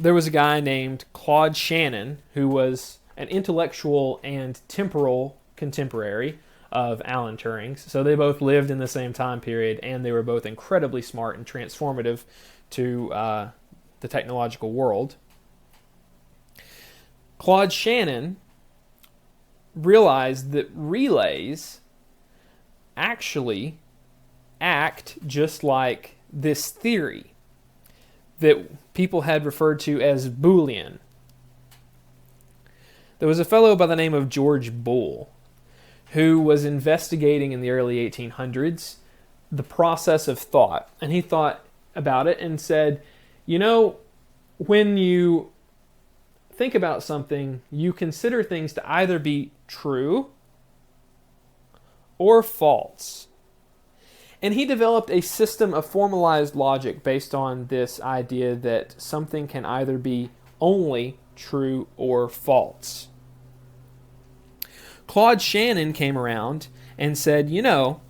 there was a guy named Claude Shannon who was an intellectual and temporal contemporary of Alan Turing's. So they both lived in the same time period, and they were both incredibly smart and transformative to the technological world. Claude Shannon realized that relays actually act just like this theory that people had referred to as Boolean. There was a fellow by the name of George Boole who was investigating in the early 1800s the process of thought. And he thought about it and said, you know, when you think about something, you consider things to either be true or false. And he developed a system of formalized logic based on this idea that something can either be only true or false. Claude Shannon came around and said, you know,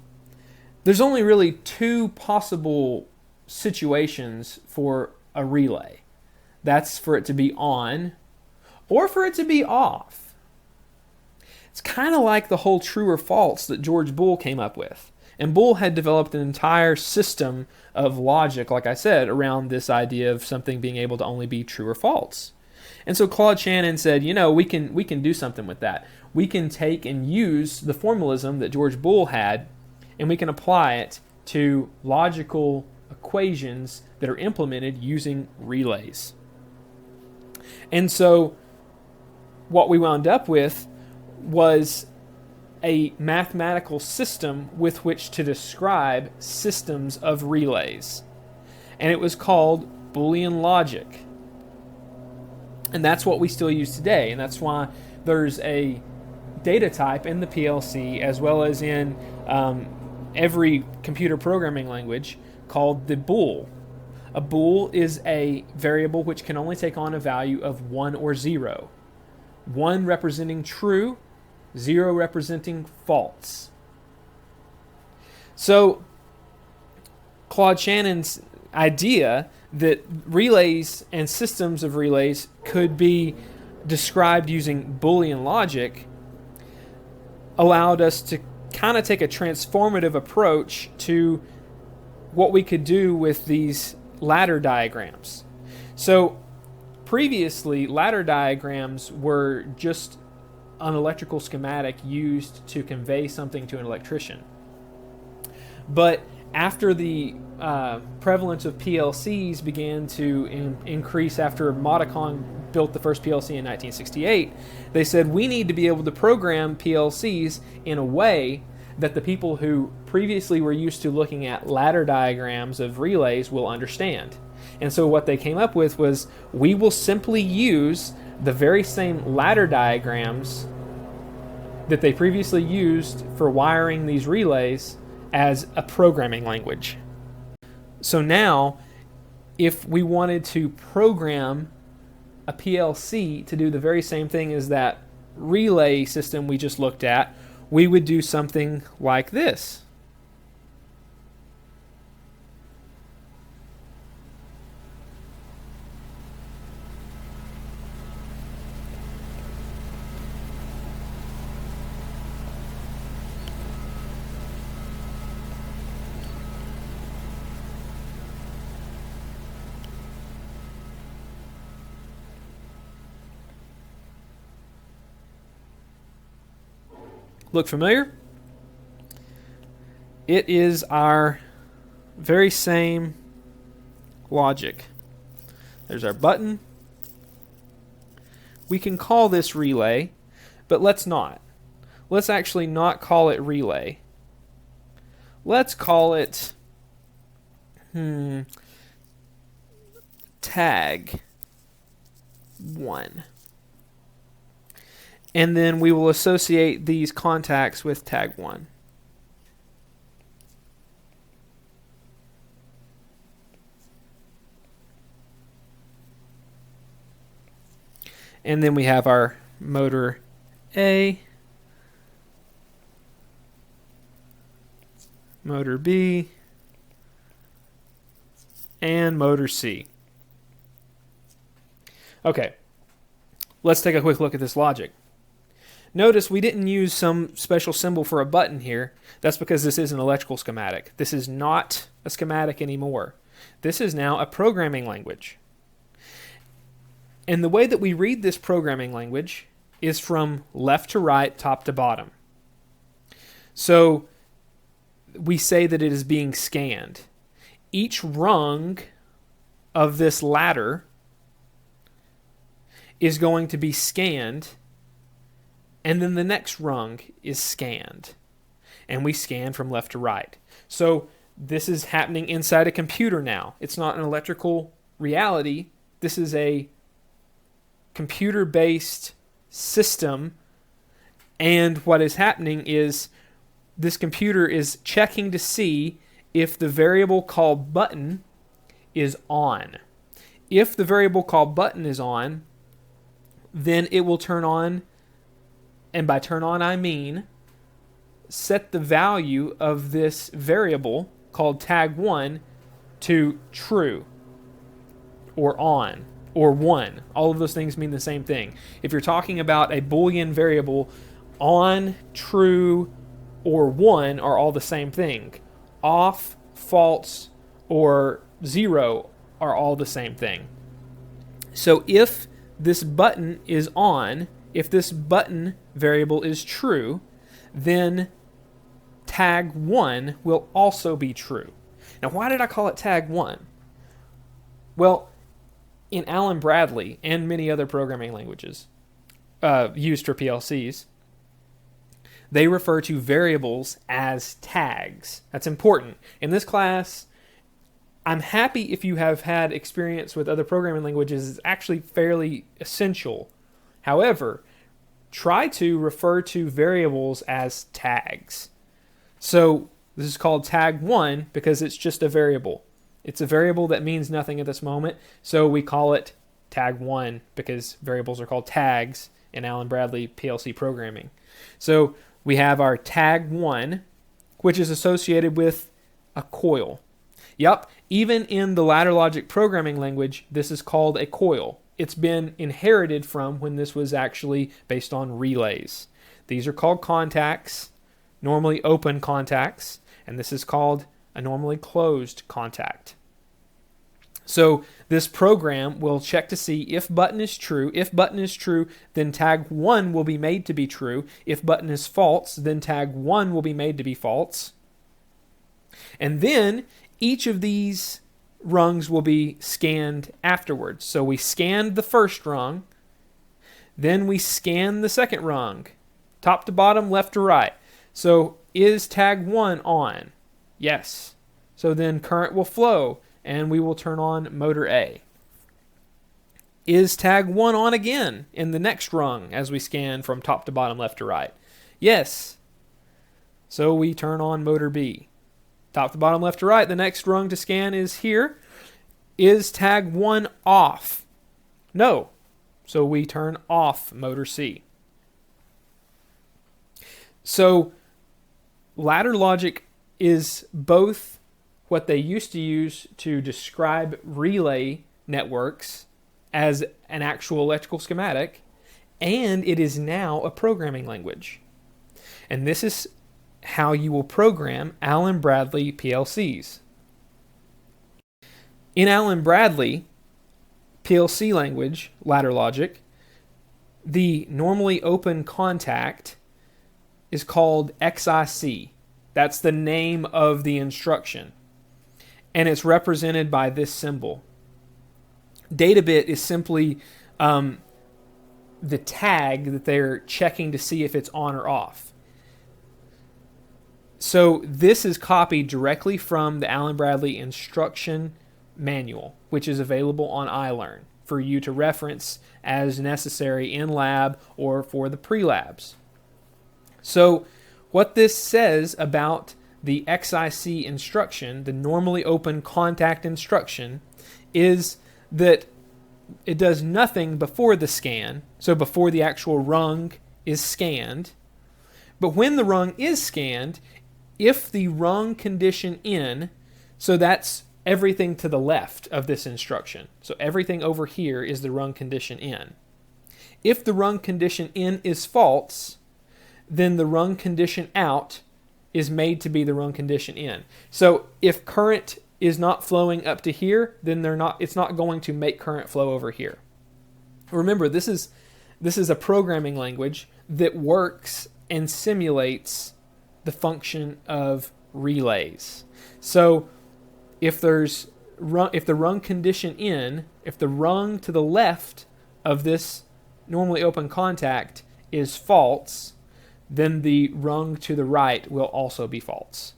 there's only really two possible situations for a relay. That's for it to be on or for it to be off. It's kind of like the whole true or false that George Boole came up with. And Boole had developed an entire system of logic, like I said, around this idea of something being able to only be true or false. And so Claude Shannon said, you know, we can do something with that. We can take and use the formalism that George Boole had, and we can apply it to logical equations that are implemented using relays. And so what we wound up with was a mathematical system with which to describe systems of relays. And it was called Boolean logic. And that's what we still use today. And that's why there's a data type in the PLC as well as in every computer programming language called the bool. A bool is a variable which can only take on a value of 1 or 0. 1 representing true, 0 representing false. So Claude Shannon's idea that relays and systems of relays could be described using Boolean logic allowed us to kind of take a transformative approach to what we could do with these ladder diagrams. So previously, ladder diagrams were just an electrical schematic used to convey something to an electrician. But after the prevalence of PLCs began to increase after Modicon built the first PLC in 1968, they said we need to be able to program PLCs in a way that the people who previously were used to looking at ladder diagrams of relays will understand. And so what they came up with was we will simply use the very same ladder diagrams that they previously used for wiring these relays as a programming language. So now, if we wanted to program a PLC to do the very same thing as that relay system we just looked at, we would do something like this. Look familiar? It is our very same logic. There's our button. We can call this relay, but let's not. Let's actually not call it relay. Let's call it tag 1. And then we will associate these contacts with tag 1. And then we have our motor A, motor B, and motor C. Okay, let's take a quick look at this logic. Notice we didn't use some special symbol for a button here. That's because this is an electrical schematic. This is not a schematic anymore. This is now a programming language. And the way that we read this programming language is from left to right, top to bottom. So we say that it is being scanned. Each rung of this ladder is going to be scanned, and then the next rung is scanned. And we scan from left to right. So this is happening inside a computer now. It's not an electrical reality. This is a computer-based system, and what is happening is this computer is checking to see if the variable called button is on. If the variable called button is on, then it will turn on, and by turn on I mean set the value of this variable called tag1 to true or on or 1. All of those things mean the same thing. If you're talking about a Boolean variable, on, true, or 1 are all the same thing. Off, false, or 0 are all the same thing. So if this button is on, if this button variable is true, then tag 1 will also be true. Now, why did I call it tag 1? Well, in Allen Bradley and many other programming languages used for PLCs, they refer to variables as tags. That's important. In this class, I'm happy if you have had experience with other programming languages. It's actually fairly essential. However, try to refer to variables as tags. So this is called tag 1 because it's just a variable. It's a variable that means nothing at this moment, so we call it tag 1 because variables are called tags in Allen Bradley PLC programming. So we have our tag 1, which is associated with a coil. Yep, even in the ladder logic programming language, this is called a coil. It's been inherited from when this was actually based on relays. These are called contacts, normally open contacts, and this is called a normally closed contact. So this program will check to see if button is true. If button is true, then tag 1 will be made to be true. If button is false, then tag 1 will be made to be false. And then each of these rungs will be scanned afterwards. So we scanned the first rung, then we scan the second rung, top to bottom, left to right. So is tag 1 on? Yes. So then current will flow and we will turn on motor A. Is tag 1 on again in the next rung as we scan from top to bottom, left to right? Yes. So we turn on motor B. Top to bottom, left to right. The next rung to scan is here. Is tag 1 off? No. So we turn off motor C. So ladder logic is both what they used to use to describe relay networks as an actual electrical schematic, and it is now a programming language. And this is how you will program Allen Bradley PLCs. In Allen Bradley PLC language, ladder logic, the normally open contact is called XIC. That's the name of the instruction. And it's represented by this symbol. Data bit is simply the tag that they're checking to see if it's on or off. So this is copied directly from the Allen Bradley instruction manual, which is available on iLearn for you to reference as necessary in lab or for the pre-labs. So what this says about the XIC instruction, the normally open contact instruction, is that it does nothing before the scan, so before the actual rung is scanned. But when the rung is scanned, if the rung condition in, so that's everything to the left of this instruction. So everything over here is the rung condition in. If the rung condition in is false, then the rung condition out is made to be the rung condition in. So if current is not flowing up to here, then it's not going to make current flow over here. Remember, this is a programming language that works and simulates the function of relays. So if the rung condition in, if the rung to the left of this normally open contact is false, then the rung to the right will also be false.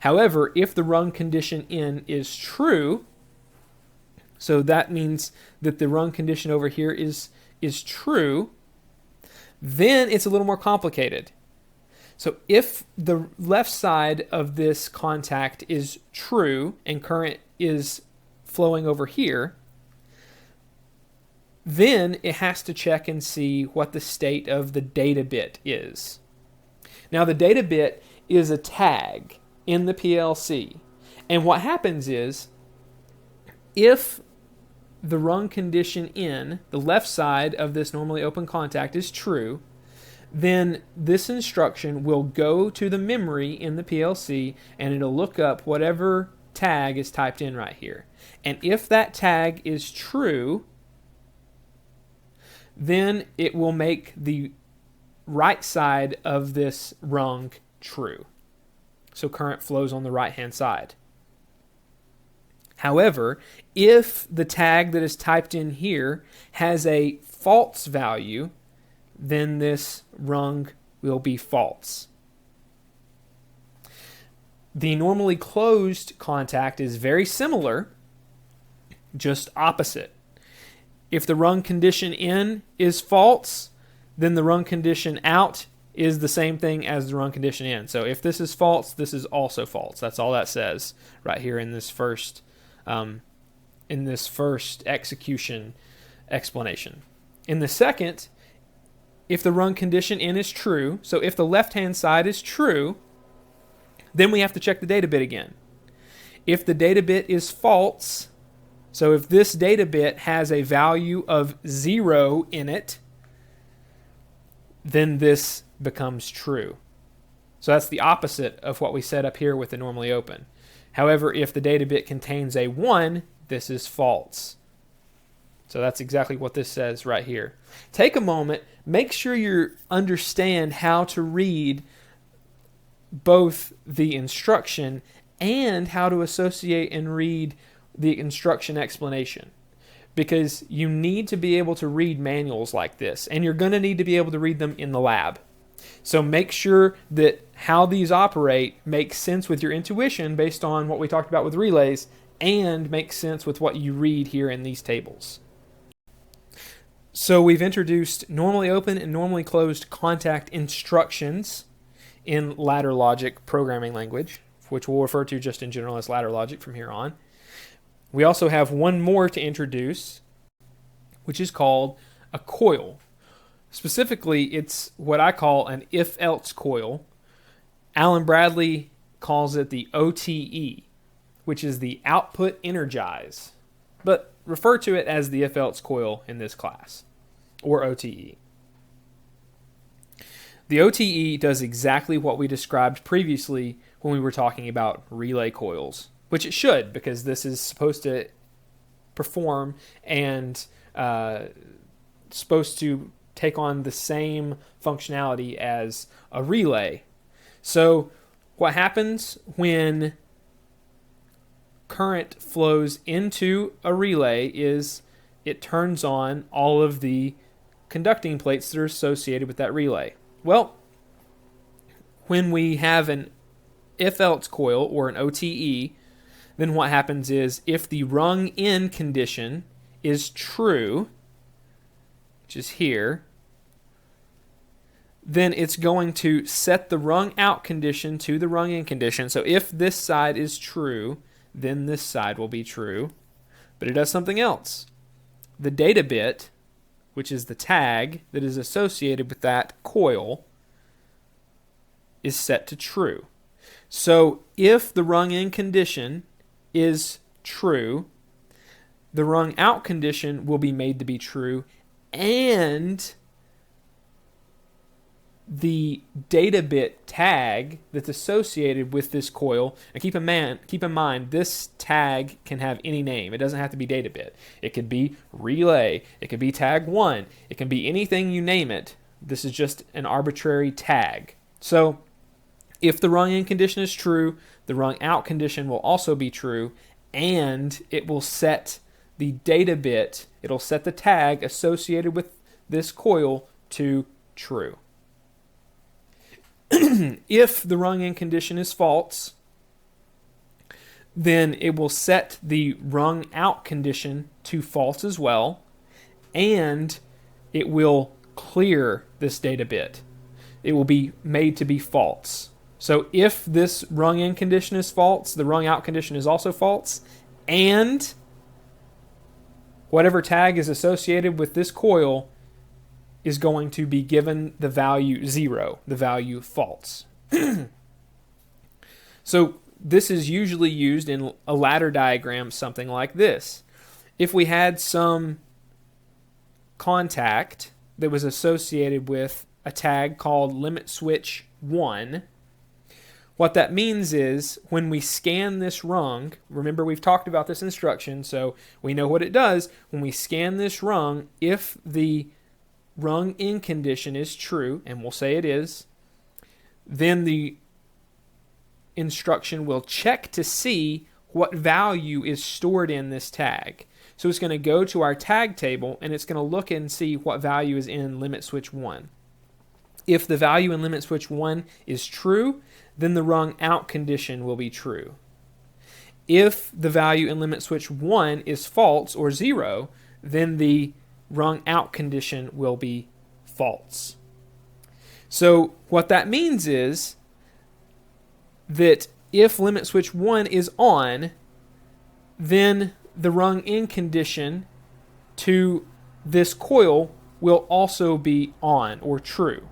However, if the rung condition in is true, so that means that the rung condition over here is true, then it's a little more complicated. So if the left side of this contact is true and current is flowing over here, then it has to check and see what the state of the data bit is. Now the data bit is a tag in the PLC. And what happens is, if the rung condition in the left side of this normally open contact is true, then this instruction will go to the memory in the PLC and it'll look up whatever tag is typed in right here. And if that tag is true, then it will make the right side of this rung true. So current flows on the right-hand side. However, if the tag that is typed in here has a false value, then this rung will be false. The normally closed contact is very similar, just opposite. If the rung condition in is false, then the rung condition out is the same thing as the rung condition in. So if this is false, this is also false. That's all that says right here in this first execution explanation. In the second, if the rung condition in is true, so if the left-hand side is true, then we have to check the data bit again. If the data bit is false, so if this data bit has a value of 0 in it, then this becomes true. So that's the opposite of what we set up here with the normally open. However, if the data bit contains a 1, this is false. So that's exactly what this says right here. Take a moment, make sure you understand how to read both the instruction and how to associate and read the instruction explanation. Because you need to be able to read manuals like this, and you're going to need to be able to read them in the lab. So make sure that how these operate makes sense with your intuition based on what we talked about with relays, and makes sense with what you read here in these tables. So we've introduced normally open and normally closed contact instructions in ladder logic programming language, which we'll refer to just in general as ladder logic from here on. We also have one more to introduce, which is called a coil. Specifically, it's what I call an if-else coil. Alan Bradley calls it the OTE, which is the output energize, but refer to it as the if-else coil in this class, or OTE. The OTE does exactly what we described previously when we were talking about relay coils, which it should, because this is supposed to perform and supposed to take on the same functionality as a relay. So what happens when current flows into a relay is it turns on all of the conducting plates that are associated with that relay. Well, when we have an if-else coil or an OTE, then what happens is if the rung in condition is true, which is here, then it's going to set the rung out condition to the rung in condition. So if this side is true, then this side will be true. But it does something else. The data bit, which is the tag that is associated with that coil, is set to true. So if the rung in condition is true, the rung out condition will be made to be true, and the data bit tag that's associated with this coil, and keep in mind, this tag can have any name. It doesn't have to be data bit. It could be relay. It could be tag 1. It can be anything you name it. This is just an arbitrary tag. So if the rung in condition is true, the rung out condition will also be true, and it will set the data bit, it'll set the tag associated with this coil to true. If the rung in condition is false, then it will set the rung out condition to false as well, and it will clear this data bit. It will be made to be false. So if this rung in condition is false, the rung out condition is also false, and whatever tag is associated with this coil is going to be given the value 0, the value false. So this is usually used in a ladder diagram, something like this. If we had some contact that was associated with a tag called limit switch 1, what that means is when we scan this rung, remember we've talked about this instruction, so we know what it does. When we scan this rung, if the rung in condition is true, and we'll say it is, then the instruction will check to see what value is stored in this tag. So it's going to go to our tag table, and it's going to look and see what value is in limit switch 1. If the value in limit switch 1 is true, then the rung out condition will be true. If the value in limit switch 1 is false or 0, then the rung out condition will be false. So what that means is that if limit switch 1 is on, then the rung in condition to this coil will also be on or true.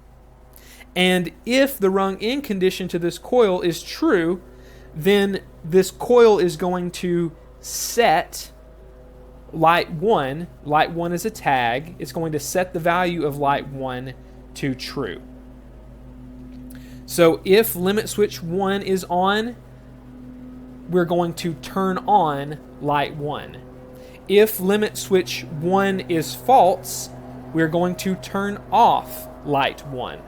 And if the rung in condition to this coil is true, then this coil is going to set light 1. Light 1 is a tag. It's going to set the value of light 1 to true. So if limit switch 1 is on, we're going to turn on light 1. If limit switch 1 is false, we're going to turn off light 1.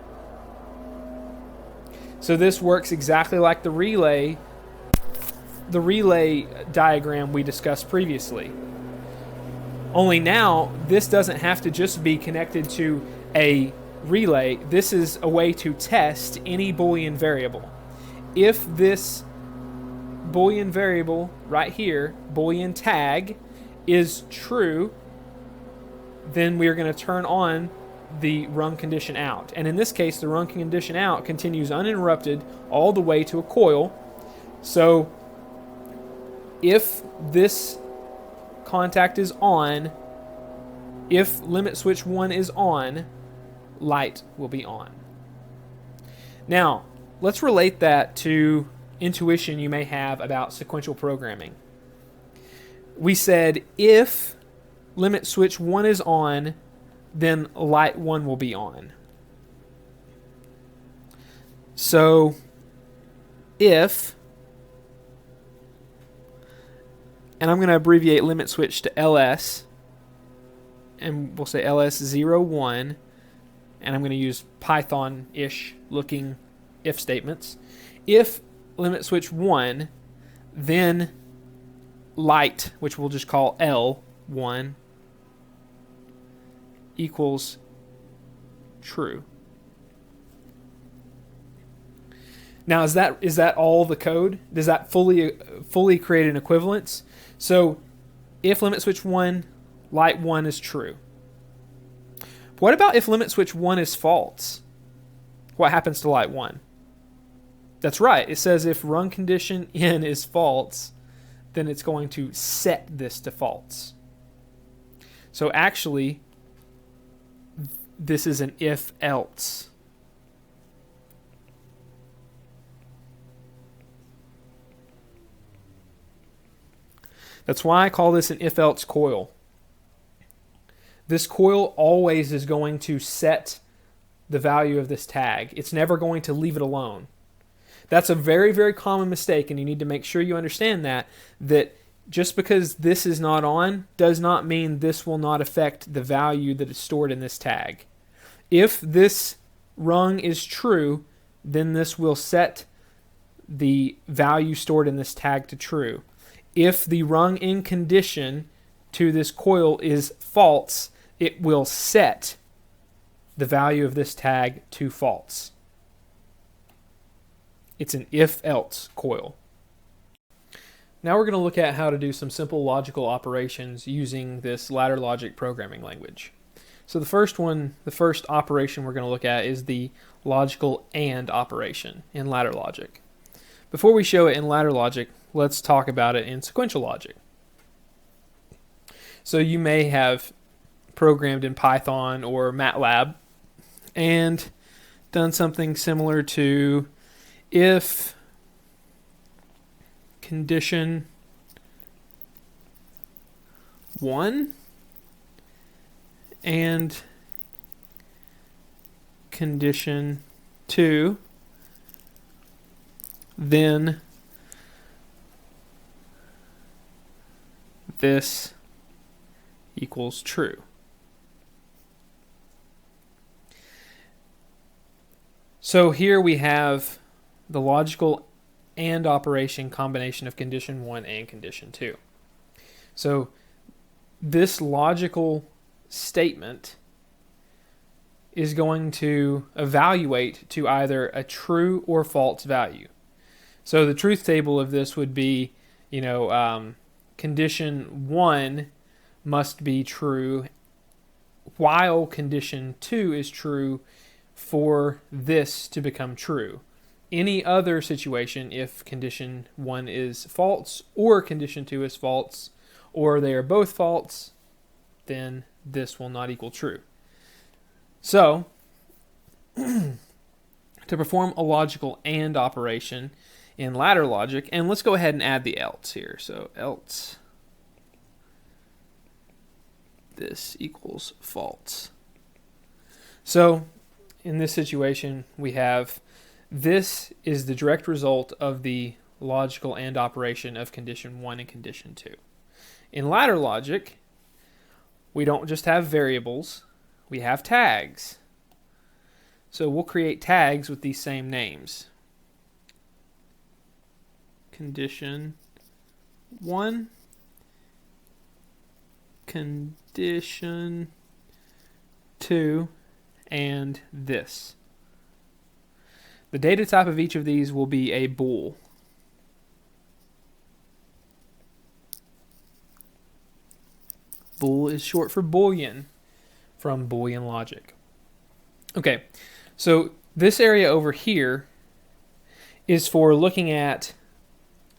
So this works exactly like the relay diagram we discussed previously. Only now, this doesn't have to just be connected to a relay. This is a way to test any Boolean variable. If this Boolean variable right here, Boolean tag, is true, then we're going to turn on the rung condition out. And in this case, the rung condition out continues uninterrupted all the way to a coil. So if this contact is on, if limit switch 1 is on, light will be on. Now, let's relate that to intuition you may have about sequential programming. We said if limit switch 1 is on, then light 1 will be on. So if, and I'm going to abbreviate limit switch to LS, and we'll say LS01, and I'm going to use Python-ish looking if statements. If limit switch 1, then light, which we'll just call L1, equals true. Now, is that all the code? Does that fully create an equivalence? So if limit switch 1, light 1 is true. What about if limit switch 1 is false? What happens to light 1? That's right. It says if rung condition in is false, then it's going to set this to false. So actually, this is an if-else. That's why I call this an if-else coil. This coil always is going to set the value of this tag. It's never going to leave it alone. That's a very, very common mistake, and you need to make sure you understand that just because this is not on does not mean this will not affect the value that is stored in this tag. If this rung is true, then this will set the value stored in this tag to true. If the rung in condition to this coil is false, it will set the value of this tag to false. It's an if-else coil. Now we're going to look at how to do some simple logical operations using this ladder logic programming language. So the first operation we're going to look at is the logical AND operation in ladder logic. Before we show it in ladder logic, let's talk about it in sequential logic. So you may have programmed in Python or MATLAB and done something similar to if condition 1 and condition 2, then this equals true. So here we have the logical AND operation combination of condition 1 and condition 2. So this logical statement is going to evaluate to either a true or false value. So the truth table of this would be, condition 1 must be true while condition 2 is true for this to become true. Any other situation, if condition 1 is false or condition 2 is false, or they are both false, then this will not equal true. So, to perform a logical AND operation in ladder logic, and let's go ahead and add the else here. So else this equals false. So in this situation, we have this is the direct result of the logical AND operation of condition 1 and condition 2. In ladder logic, we don't just have variables, we have tags. So we'll create tags with these same names. Condition 1, condition 2, and this. The data type of each of these will be a bool. Bool is short for Boolean from Boolean logic. Okay, so this area over here is for looking at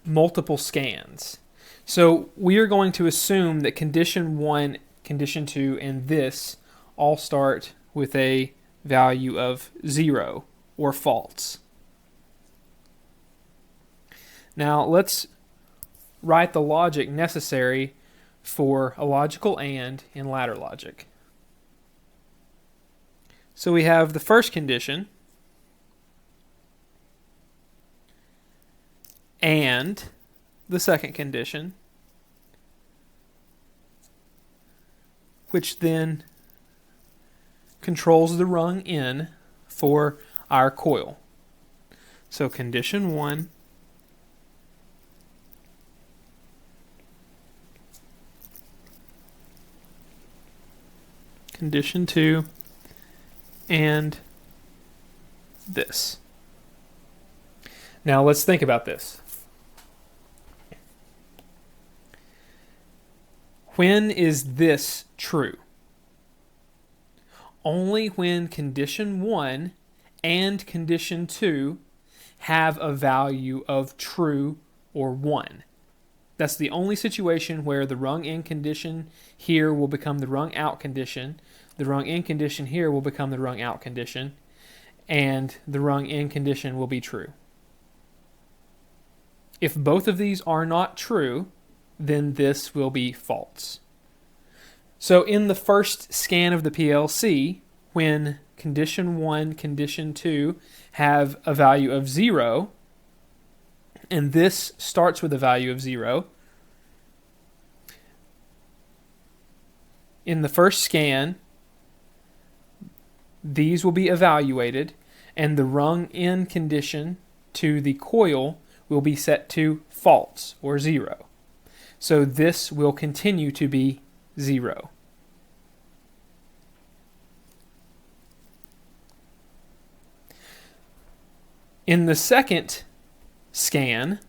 multiple scans. So we are going to assume that condition 1, condition 2, and this all start with a value of 0 or false. Now let's write the logic necessary for a logical AND in ladder logic. So we have the first condition and the second condition, which then controls the rung in for our coil. So condition 1 condition 2 and this. Now let's think about this. When is this true? Only when condition 1 and condition 2 have a value of true or 1. That's the only situation where the rung in condition here will become the rung out condition, the rung in condition here will become the rung out condition, and the rung in condition will be true. If both of these are not true, then this will be false. So in the first scan of the PLC, when condition 1, condition 2 have a value of 0, and this starts with a value of 0, in the first scan, these will be evaluated, and the rung in condition to the coil will be set to false or 0. So this will continue to be 0. In the second scan,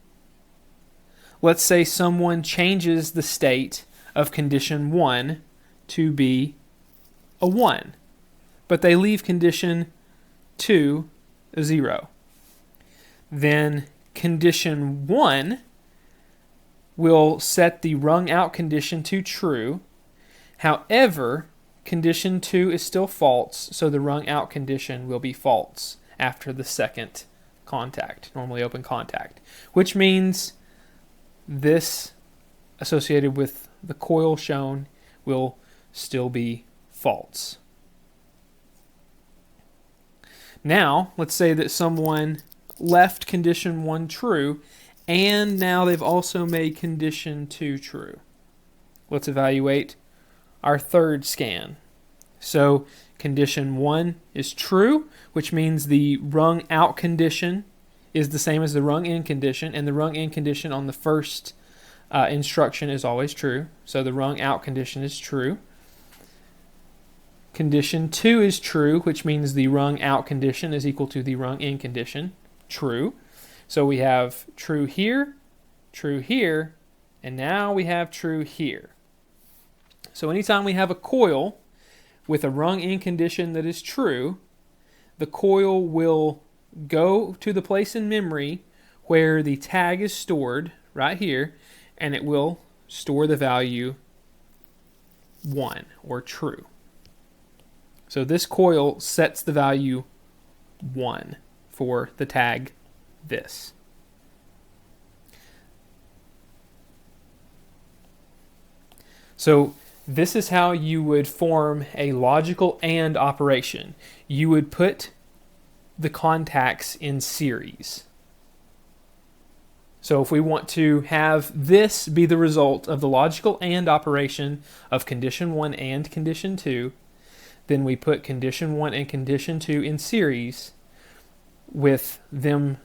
let's say someone changes the state of condition 1 to be a 1, but they leave condition 2 a 0. Then condition 1 will set the rung out condition to true. However, condition 2 is still false, so the rung out condition will be false after the second contact, normally open contact, which means this associated with the coil shown will still be false. Now, let's say that someone left condition 1 true, and now they've also made condition 2 true. Let's evaluate our third scan. So condition 1 is true, which means the rung out condition is the same as the rung in condition, and the rung in condition on the first instruction is always true. So the rung out condition is true. Condition 2 is true, which means the rung out condition is equal to the rung in condition, true. So we have true here, and now we have true here. So anytime we have a coil with a rung in condition that is true, the coil will go to the place in memory where the tag is stored, right here, and it will store the value 1, or true. So this coil sets the value 1 for the tag this. So this is how you would form a logical AND operation. You would put the contacts in series. So if we want to have this be the result of the logical AND operation of condition 1 and condition 2, then we put condition 1 and condition 2 in series, with them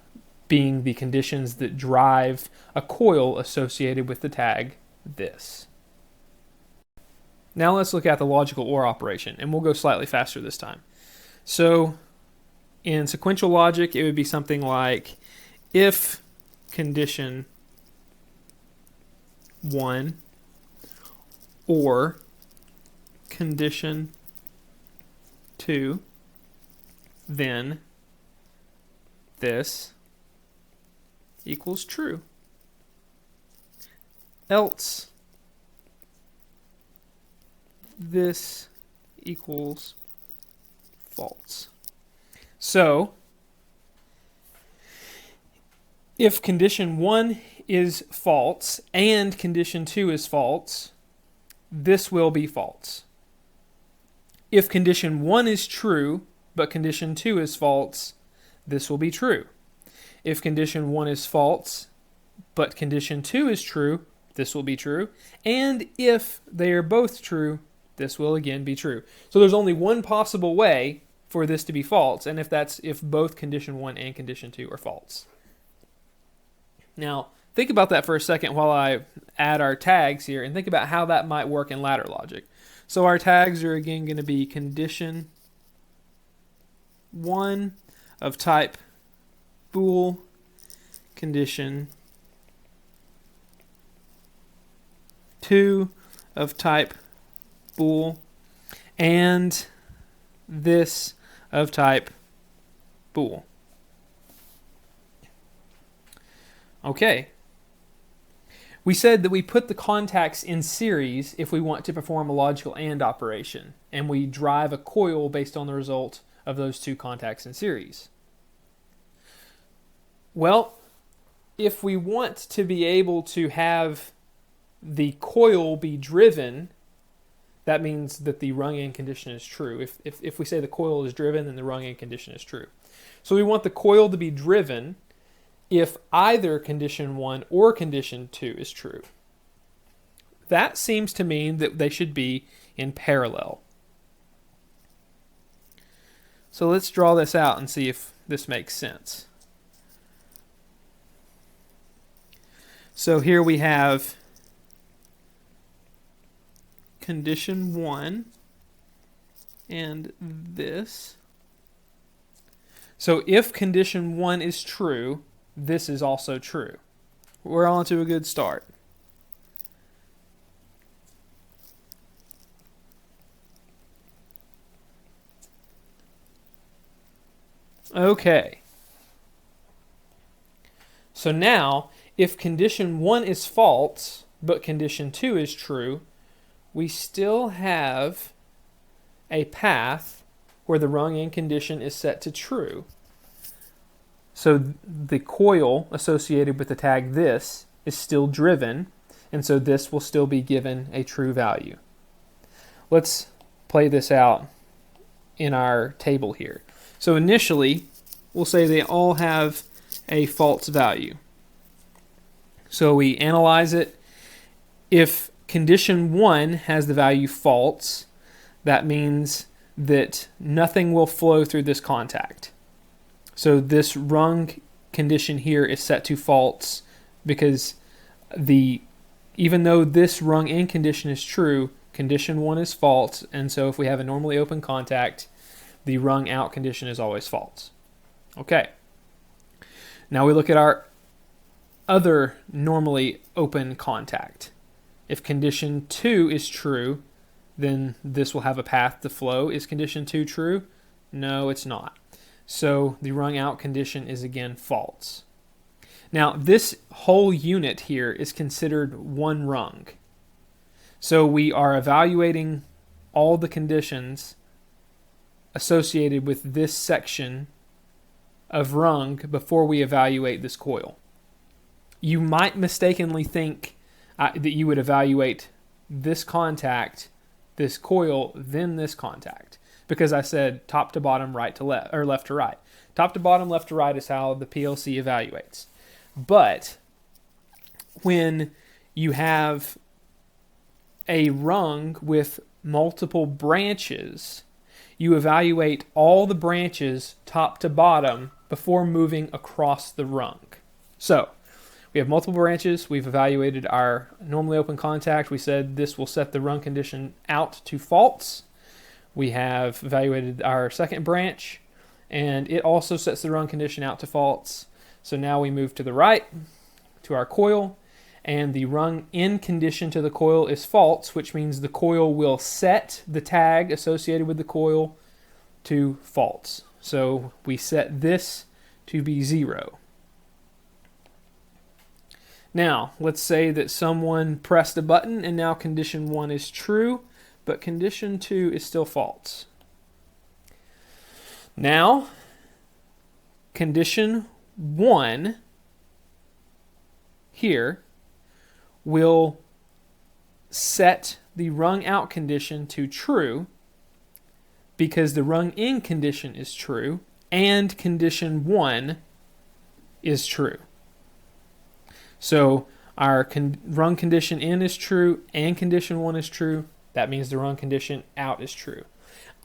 being the conditions that drive a coil associated with the tag this. Now let's look at the logical OR operation, and we'll go slightly faster this time. So in sequential logic, it would be something like if condition 1 or condition 2, then this equals true. Else this equals false. So if condition 1 is false and condition 2 is false, this will be false. If condition 1 is true, but condition 2 is false, this will be true. If condition 1 is false, but condition 2 is true, this will be true. And if they are both true, this will again be true. So there's only one possible way for this to be false, and if both condition 1 and condition 2 are false. Now, think about that for a second while I add our tags here, and think about how that might work in ladder logic. So our tags are again going to be condition 1 of type bool, condition 2 of type bool, and this of type bool. Okay. We said that we put the contacts in series if we want to perform a logical AND operation, and we drive a coil based on the result of those two contacts in series. Well, if we want to be able to have the coil be driven, that means that the rung end condition is true. If we say the coil is driven, then the rung end condition is true. So we want the coil to be driven if either condition 1 or condition 2 is true. That seems to mean that they should be in parallel. So let's draw this out and see if this makes sense. So here we have condition 1 and this. So if condition 1 is true, this is also true. We're on to a good start. Okay. So now, if condition 1 is false, but condition 2 is true, we still have a path where the rung end condition is set to true. So the coil associated with the tag this is still driven, and so this will still be given a true value. Let's play this out in our table here. So initially, we'll say they all have a false value. So we analyze it. If condition 1 has the value false, that means that nothing will flow through this contact. So this rung condition here is set to false because even though this rung end condition is true, condition 1 is false, and so if we have a normally open contact, the rung out condition is always false. Okay. Now we look at our other normally open contact. If condition 2 is true, then this will have a path to flow. Is condition 2 true? No, it's not. So the rung out condition is again false. Now this whole unit here is considered one rung. So we are evaluating all the conditions associated with this section of rung before we evaluate this coil. You might mistakenly think that you would evaluate this contact, this coil, then this contact, because I said top to bottom, right to left, or left to right. Top to bottom, left to right is how the PLC evaluates. But when you have a rung with multiple branches, you evaluate all the branches top to bottom before moving across the rung. So we have multiple branches. We've evaluated our normally open contact. We said this will set the rung condition out to false. We have evaluated our second branch, and it also sets the rung condition out to false. So now we move to the right to our coil, and the rung in condition to the coil is false, which means the coil will set the tag associated with the coil to false. So we set this to be 0. Now, let's say that someone pressed a button and now condition 1 is true, but condition 2 is still false. Now, condition 1 here will set the rung out condition to true because the rung in condition is true and condition 1 is true. So our rung condition in is true and condition 1 is true. That means the rung condition out is true.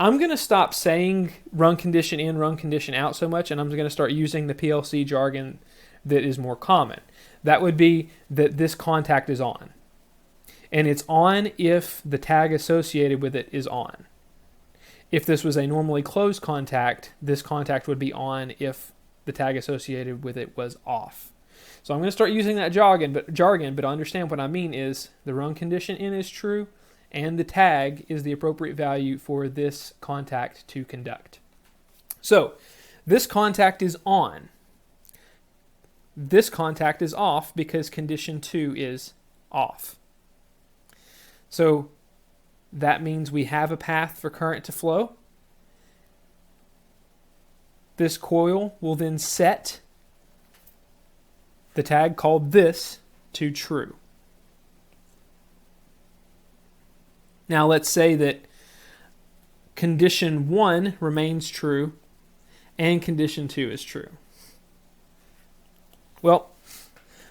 I'm going to stop saying rung condition in, rung condition out so much, and I'm going to start using the PLC jargon that is more common. That would be that this contact is on. And it's on if the tag associated with it is on. If this was a normally closed contact, this contact would be on if the tag associated with it was off. So I'm going to start using that jargon, but understand what I mean is the rung condition in is true, and the tag is the appropriate value for this contact to conduct. So this contact is on. This contact is off because condition 2 is off. So that means we have a path for current to flow. This coil will then set the tag called this to true. Now let's say that condition 1 remains true and condition 2 is true. Well,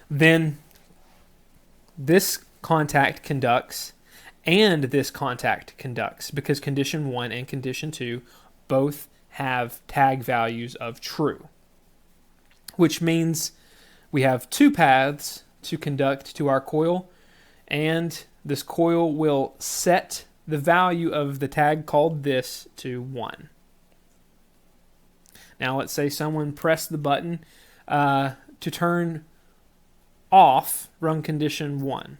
then this contact conducts and this contact conducts, because condition 1 and condition 2 both have tag values of true, which means we have two paths to conduct to our coil, and this coil will set the value of the tag called this to 1. Now let's say someone pressed the button to turn off run condition 1,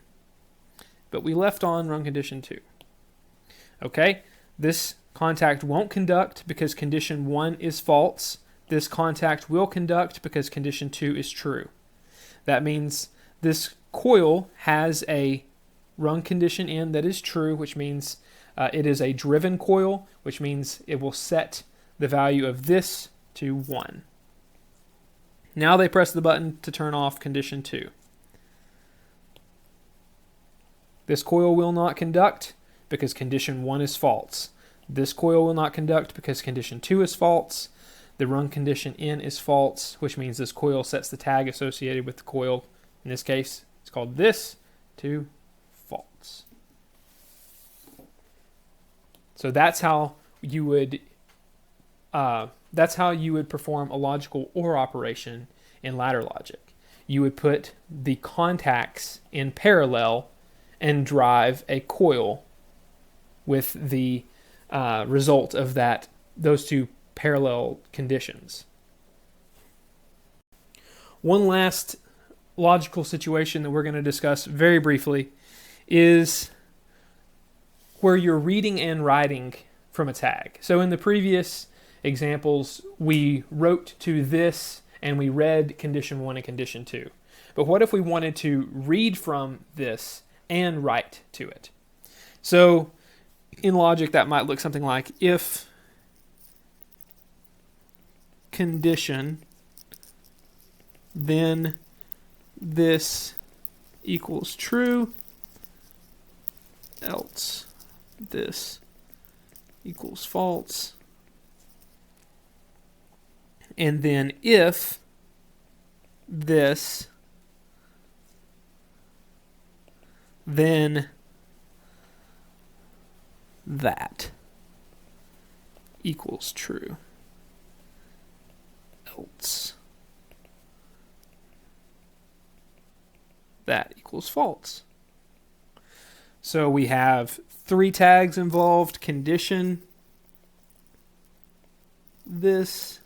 but we left on run condition 2. Okay, this contact won't conduct because condition 1 is false. This contact will conduct because condition 2 is true. That means this coil has a run condition in that is true, which means it is a driven coil, which means it will set the value of this to 1. Now they press the button to turn off condition 2. This coil will not conduct because condition 1 is false. This coil will not conduct because condition 2 is false. The run condition in is false, which means this coil sets the tag associated with the coil. In this case, it's called this to false. So that's how you would perform a logical OR operation in ladder logic. You would put the contacts in parallel and drive a coil with the result of those two parallel conditions. One last logical situation that we're going to discuss very briefly is where you're reading and writing from a tag. So in the previous examples, we wrote to this and we read condition 1 and condition 2. But what if we wanted to read from this and write to it? So in logic, that might look something like if condition, then this equals true, else this equals false. And then if this, then that equals true, else that equals false. So we have 3 tags involved: condition, this,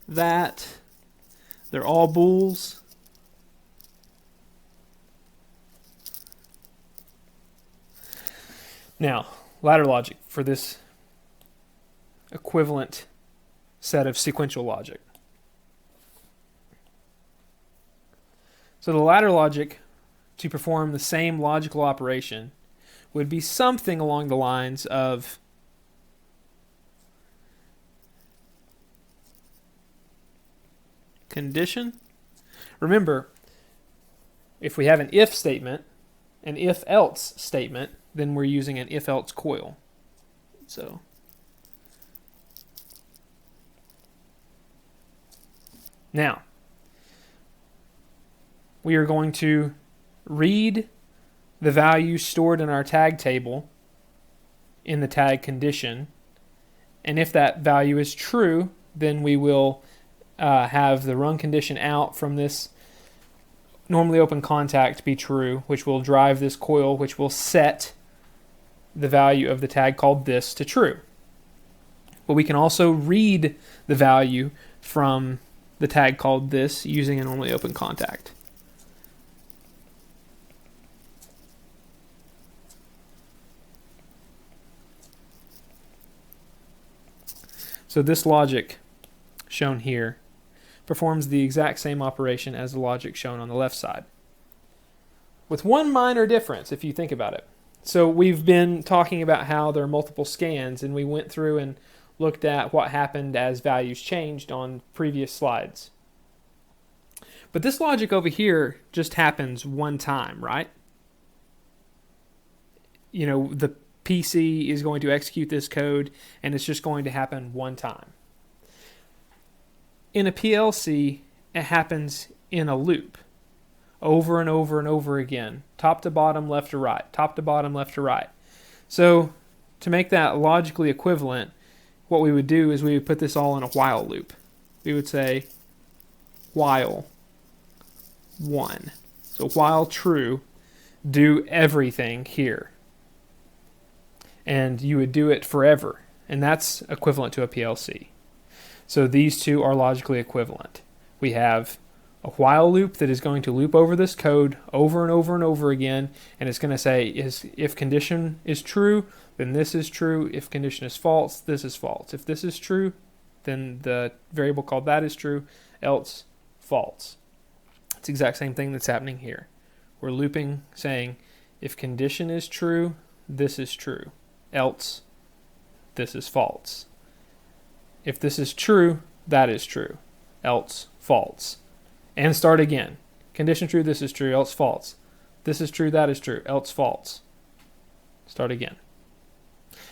that. They're all bools. Now, ladder logic for this equivalent set of sequential logic. So the ladder logic to perform the same logical operation would be something along the lines of condition. Remember, if we have an if statement, an if-else statement, then we're using an if-else coil. So now we are going to read the value stored in our tag table in the tag condition, and if that value is true, then we will have the run condition out from this normally open contact be true, which will drive this coil, which will set the value of the tag called this to true. But we can also read the value from the tag called this using a normally open contact. So this logic shown here performs the exact same operation as the logic shown on the left side, with one minor difference if you think about it. So we've been talking about how there are multiple scans, and we went through and looked at what happened as values changed on previous slides. But this logic over here just happens one time, right? the PC is going to execute this code and it's just going to happen one time. In a PLC, it happens in a loop over and over and over again, top to bottom, left to right, top to bottom, left to right. So to make that logically equivalent, what we would do is we would put this all in a while loop. We would say while 1. So while true, do everything here. And you would do it forever. And that's equivalent to a PLC. So these two are logically equivalent. We have a while loop that is going to loop over this code over and over and over again, and it's going to say, if condition is true, then this is true. If condition is false, this is false. If this is true, then the variable called that is true, else false. It's the exact same thing that's happening here. We're looping, saying, if condition is true, this is true, else this is false. If this is true, that is true, else false. And start again. Condition true, this is true, else false. This is true, that is true, else false. Start again.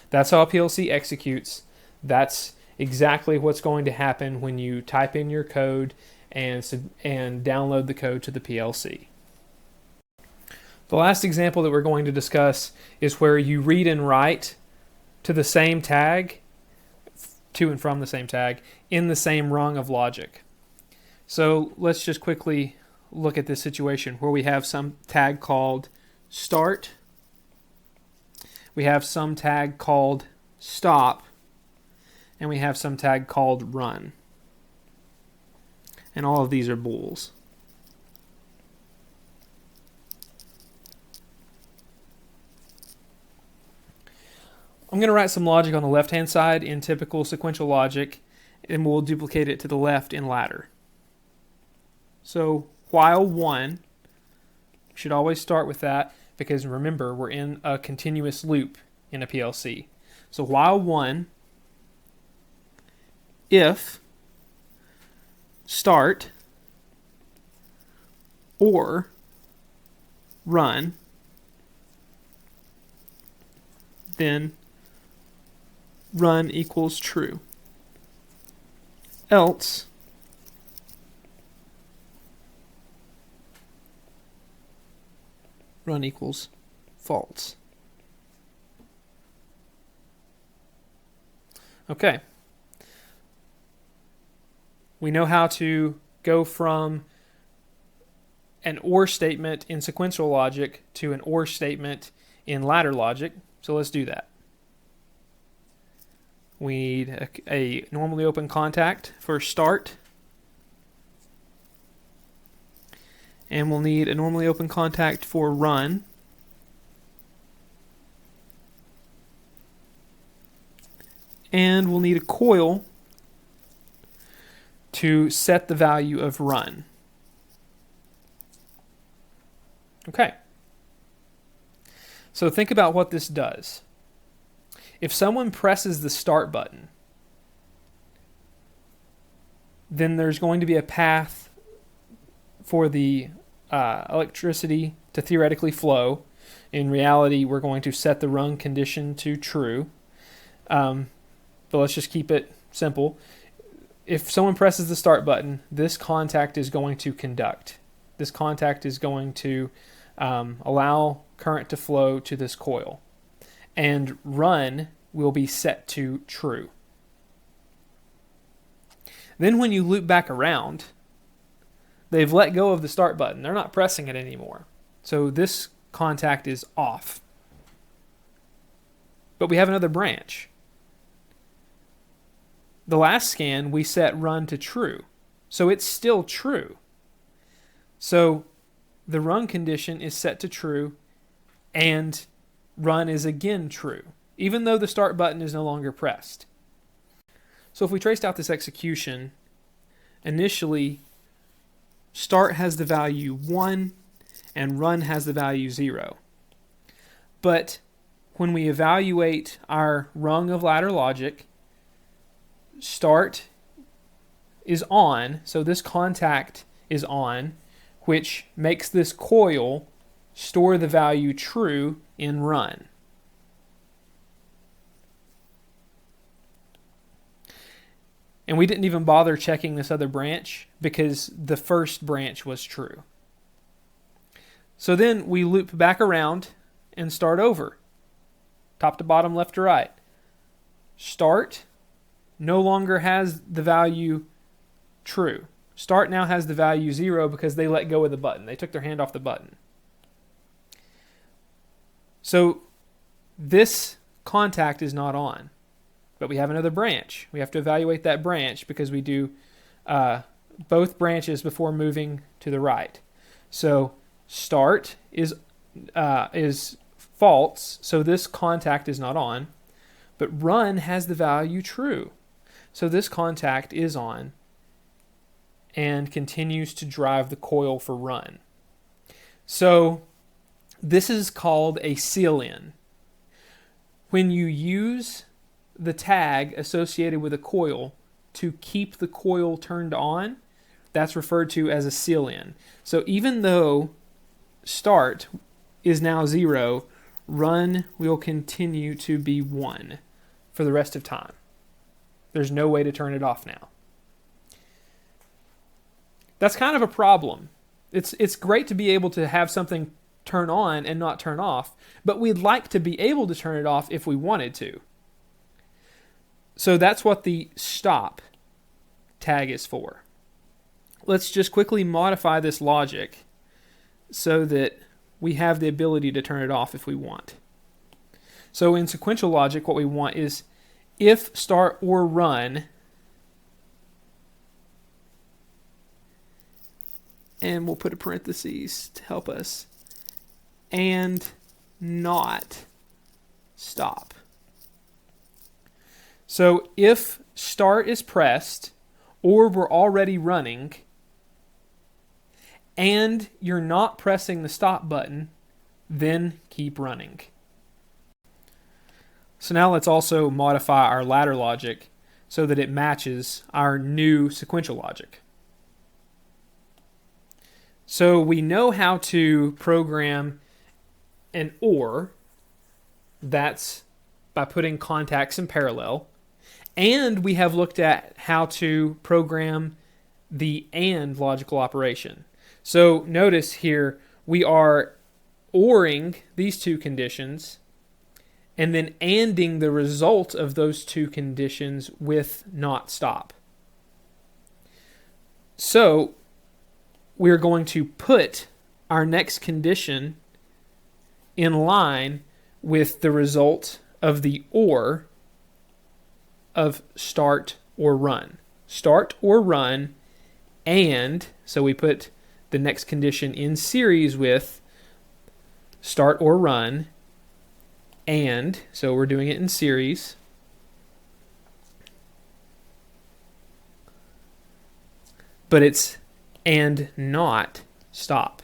That's how a PLC executes. That's exactly what's going to happen when you type in your code and download the code to the PLC. The last example that we're going to discuss is where you read and write to the same tag, to and from the same tag, in the same rung of logic. So let's just quickly look at this situation where we have some tag called start, we have some tag called stop, and we have some tag called run. And all of these are bools. I'm going to write some logic on the left-hand side in typical sequential logic, and we'll duplicate it to the left in ladder. So while 1, should always start with that, because remember, we're in a continuous loop in a PLC. So while 1, if start or run, then run equals true. Else run equals false. Okay. We know how to go from an OR statement in sequential logic to an OR statement in ladder logic, so let's do that. We need a normally open contact for start, and we'll need a normally open contact for run, and we'll need a coil to set the value of run. Okay. So think about what this does. If someone presses the start button, then there's going to be a path for the electricity to theoretically flow. In reality, we're going to set the run condition to true. But let's just keep it simple. If someone presses the start button, this contact is going to conduct. This contact is going to allow current to flow to this coil. And run will be set to true. Then when you loop back around, they've let go of the start button. They're not pressing it anymore. So this contact is off. But we have another branch. The last scan, we set run to true. So it's still true. So the run condition is set to true, and run is again true, even though the start button is no longer pressed. So if we traced out this execution, initially start has the value 1 and run has the value 0. But when we evaluate our rung of ladder logic, start is on, so this contact is on, which makes this coil store the value true in run. And we didn't even bother checking this other branch because the first branch was true. So then we loop back around and start over. Top to bottom, left to right. Start no longer has the value true. Start now has the value 0 because they let go of the button. They took their hand off the button. So this contact is not on, but we have another branch. We have to evaluate that branch because we do both branches before moving to the right. So start is false, so this contact is not on, but run has the value true. So this contact is on and continues to drive the coil for run. So this is called a seal-in. When you use the tag associated with a coil to keep the coil turned on, that's referred to as a seal-in. So even though start is now 0, run will continue to be 1 for the rest of time. There's no way to turn it off now. That's kind of a problem. It's great to be able to have something turn on and not turn off, but we'd like to be able to turn it off if we wanted to. So that's what the stop tag is for. Let's just quickly modify this logic so that we have the ability to turn it off if we want. So in sequential logic, what we want is if start or run, and we'll put a parentheses to help us, and not stop. So if start is pressed, or we're already running, and you're not pressing the stop button, then keep running. So now let's also modify our ladder logic so that it matches our new sequential logic. So we know how to program an OR, that's by putting contacts in parallel, and we have looked at how to program the AND logical operation. So notice here we are ORing these two conditions and then ANDing the result of those two conditions with not stop. So we're going to put our next condition in line with the result of the OR of start or run. Start or run, and so we put the next condition in series with start or run, and so we're doing it in series. But it's and not stop.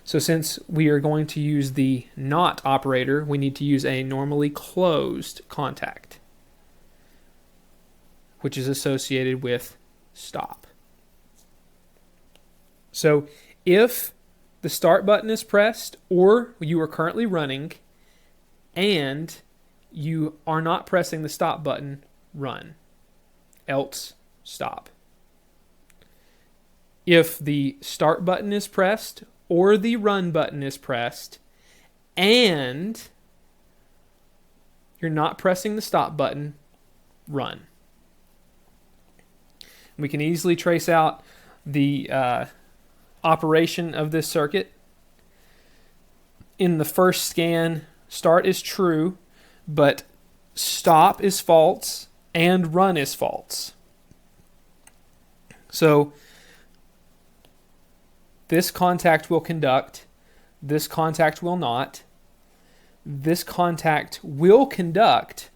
So since we are going to use the not operator, we need to use a normally closed contact, which is associated with stop. So if the start button is pressed or you are currently running and you are not pressing the stop button, run. Else, stop. If the start button is pressed or the run button is pressed and you're not pressing the stop button, run. We can easily trace out the operation of this circuit. In the first scan, start is true, but stop is false and run is false. So this contact will conduct, this contact will not. This contact will conduct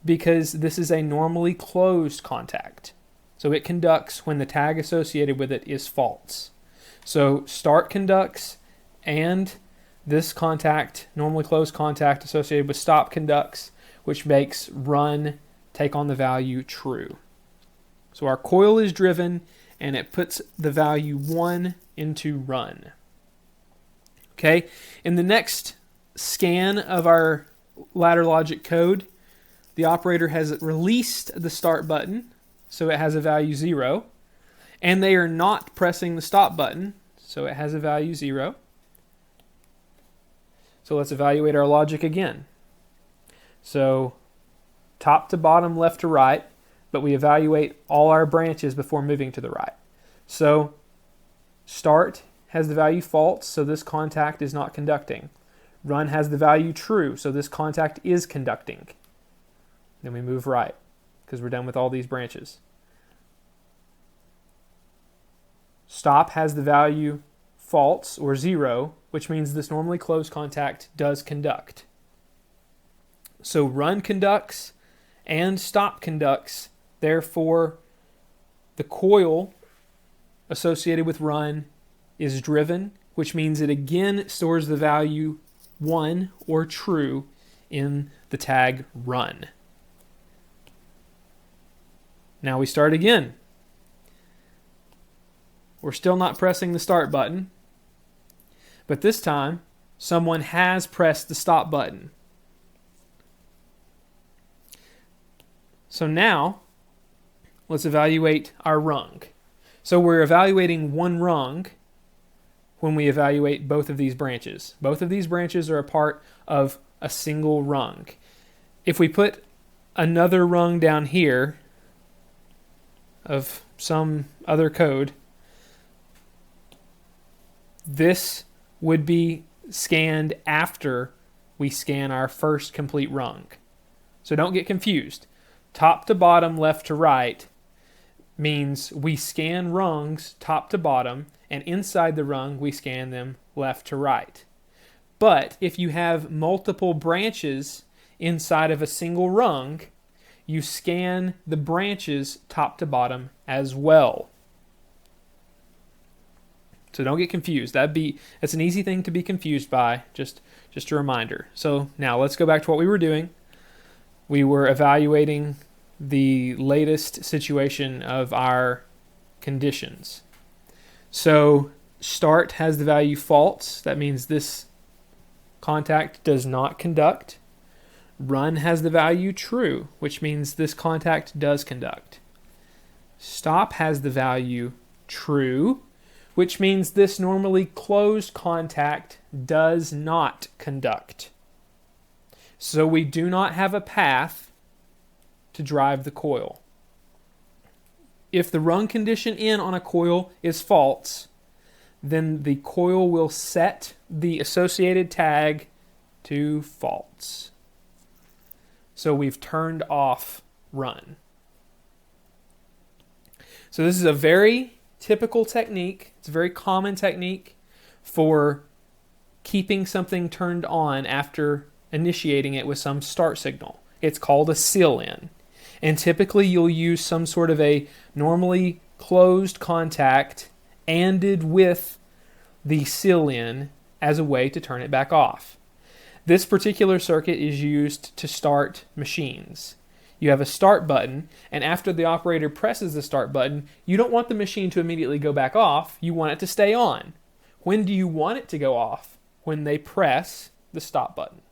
because this is a normally closed contact. So it conducts when the tag associated with it is false. So start conducts and this contact, normally closed contact associated with stop conducts, which makes run take on the value true. So our coil is driven and it puts the value 1 into run. Okay, in the next scan of our ladder logic code, the operator has released the start button so it has a value 0. And they are not pressing the stop button, so it has a value 0. So let's evaluate our logic again. So top to bottom, left to right, but we evaluate all our branches before moving to the right. So start has the value false, so this contact is not conducting. Run has the value true, so this contact is conducting. Then we move right, because we're done with all these branches. Stop has the value false or 0, which means this normally closed contact does conduct. So run conducts and stop conducts. Therefore, the coil associated with run is driven, which means it again stores the value 1 or true in the tag run. Now we start again. We're still not pressing the start button, but this time someone has pressed the stop button. So now let's evaluate our rung. So we're evaluating one rung when we evaluate both of these branches. Both of these branches are a part of a single rung. If we put another rung down here of some other code, this would be scanned after we scan our first complete rung. So don't get confused. Top to bottom, left to right means we scan rungs top to bottom, and inside the rung we scan them left to right. But if you have multiple branches inside of a single rung, you scan the branches top to bottom as well. So don't get confused. That's an easy thing to be confused by. Just a reminder. So now let's go back to what we were doing. We were evaluating the latest situation of our conditions. So start has the value false. That means this contact does not conduct. Run has the value true, which means this contact does conduct. Stop has the value true, which means this normally closed contact does not conduct. So we do not have a path to drive the coil. If the rung condition in on a coil is false, then the coil will set the associated tag to false. So we've turned off run. So this is a very typical technique. It's a very common technique for keeping something turned on after initiating it with some start signal. It's called a seal-in. And typically you'll use some sort of a normally closed contact ANDed with the seal-in as a way to turn it back off. This particular circuit is used to start machines. You have a start button, and after the operator presses the start button, you don't want the machine to immediately go back off. You want it to stay on. When do you want it to go off? When they press the stop button.